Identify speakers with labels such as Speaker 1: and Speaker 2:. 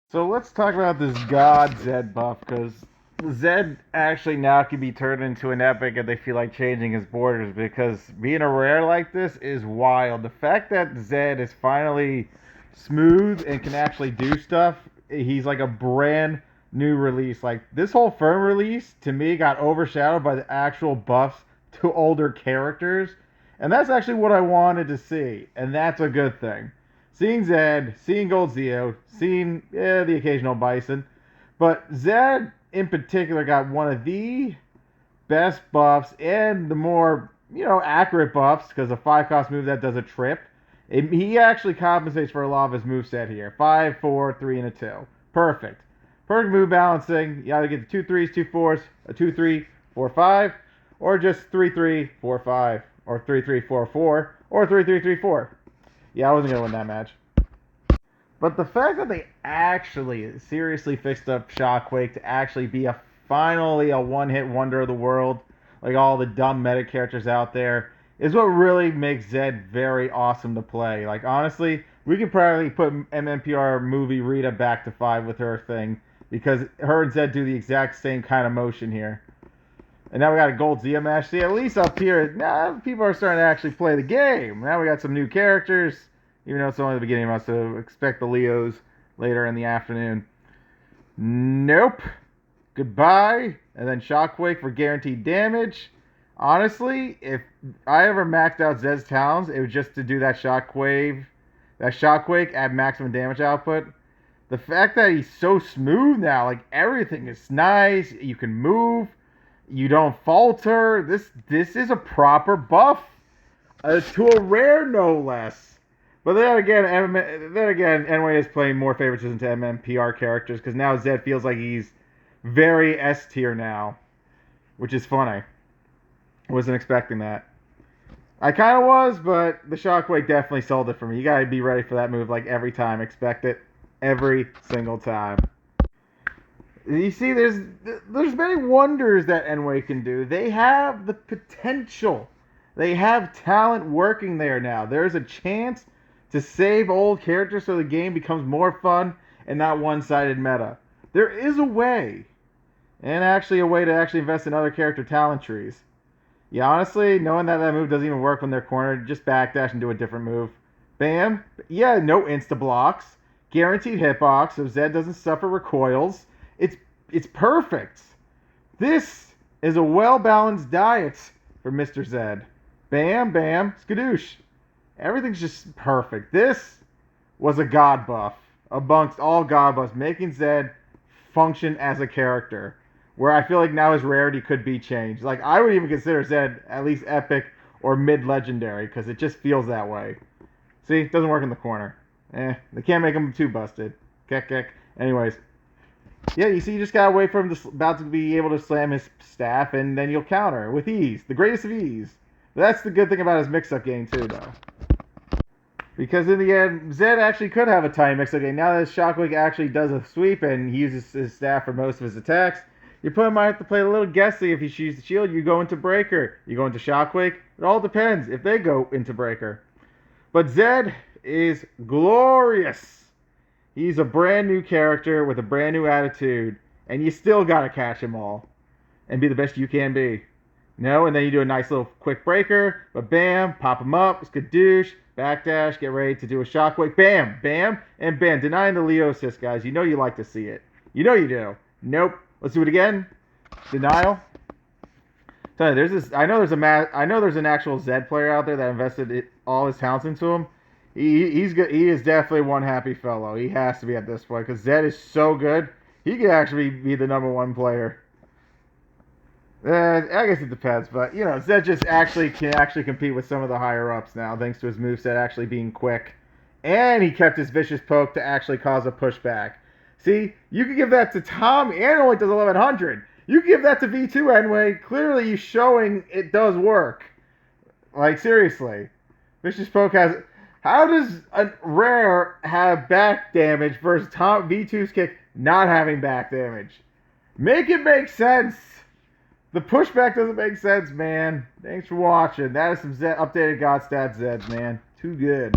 Speaker 1: So let's talk about this God ZEDD buff, because ZEDD actually now can be turned into an epic if they feel like changing his borders, because being a rare like this is wild. The fact that ZEDD is finally smooth and can actually do stuff, he's like a brand new release. Like, this whole firm release, to me, got overshadowed by the actual buffs to older characters, and that's actually what I wanted to see, and that's a good thing. Seeing Zed, seeing Gold Zeo, seeing the occasional Bison, but Zed in particular got one of the best buffs and the more accurate buffs, because a 5 cost move that does a trip. He actually compensates for a lot of his moveset here. 5, 4, 3, and a 2. Perfect. Perfect move balancing. You either get the 2 3s, 2 4s, a 2 3, 4 5, or just 3 3, 4 5, or 3 3, 4 4, or 3 3, 3 4. Yeah, I wasn't going to win that match. But the fact that they actually seriously fixed up Shockwave to actually be finally a one-hit wonder of the world, like all the dumb meta characters out there, is what really makes Zed very awesome to play. Like, honestly, we could probably put MMPR movie Rita back to 5 with her thing, because her and Zed do the exact same kind of motion here. And now we got a Gold Zia match. See, at least up here, now people are starting to actually play the game. Now we got some new characters, even though it's only the beginning of us, so expect the Leos later in the afternoon. Nope. Goodbye. And then Shockwave for guaranteed damage. Honestly, if I ever maxed out Zed's talents, it was just to do that Shockwave at maximum damage output. The fact that he's so smooth now, like everything is nice, you can move, you don't falter. This is a proper buff, to a rare no less. But then again, NY is playing more favoritism to MMPR characters, because now Zed feels like he's very S tier now, which is funny. Wasn't expecting that. I kind of was, but the Shockwave definitely sold it for me. You gotta be ready for that move like every time. Expect it every single time. You see, there's many wonders that NY can do. They have the potential. They have talent working there now. There's a chance to save old characters so the game becomes more fun and not one-sided meta. There is a way. And actually a way to actually invest in other character talent trees. Yeah, honestly, knowing that move doesn't even work when they're cornered, just backdash and do a different move. Bam. Yeah, no insta-blocks. Guaranteed hitbox, so Zed doesn't suffer recoils. It's perfect. This is a well-balanced diet for Mr. Zed. Bam, bam, skadoosh. Everything's just perfect. This was a god buff amongst all god buffs, making Zed function as a character, where I feel like now his rarity could be changed. Like, I would even consider Zed at least epic or mid-legendary, because it just feels that way. See, it doesn't work in the corner. They can't make him too busted. Kek. Anyways. Yeah, you see, you just gotta wait for him about to be able to slam his staff, and then you'll counter with ease. The greatest of ease. But that's the good thing about his mix-up game, too, though. Because in the end, Zed actually could have a tiny mix-up game. Now that Shockwave actually does a sweep, and he uses his staff for most of his attacks, your opponent might have to play a little guessing. If he shoots the shield, you go into Breaker. You go into Shockwave. It all depends if they go into Breaker. But Zed is glorious. He's a brand new character with a brand new attitude, and you still gotta catch them all and be the best you can be. No, and then you do a nice little quick breaker, but bam, pop him up, skadoosh, backdash, get ready to do a shockwave, bam, bam, and bam. Denying the Leo assist, guys. You know you like to see it. You know you do. Nope. Let's do it again. Denial. Tell you, there's this. I know there's an actual Zed player out there that invested all his talents into him. He's good. He is definitely one happy fellow. He has to be at this point, because Zed is so good. He could actually be the #1 player. I guess it depends, but Zed just can compete with some of the higher ups now, thanks to his moveset actually being quick, and he kept his vicious poke to actually cause a pushback. See, you could give that to Tom, and it only does 1100. You can give that to V2 anyway. Clearly, he's showing it does work. Like, seriously, vicious poke has. How does a rare have back damage versus Tom V2's kick not having back damage? Make it make sense. The pushback doesn't make sense, man. Thanks for watching. That is some updated God Stats Zeds, man. Too good.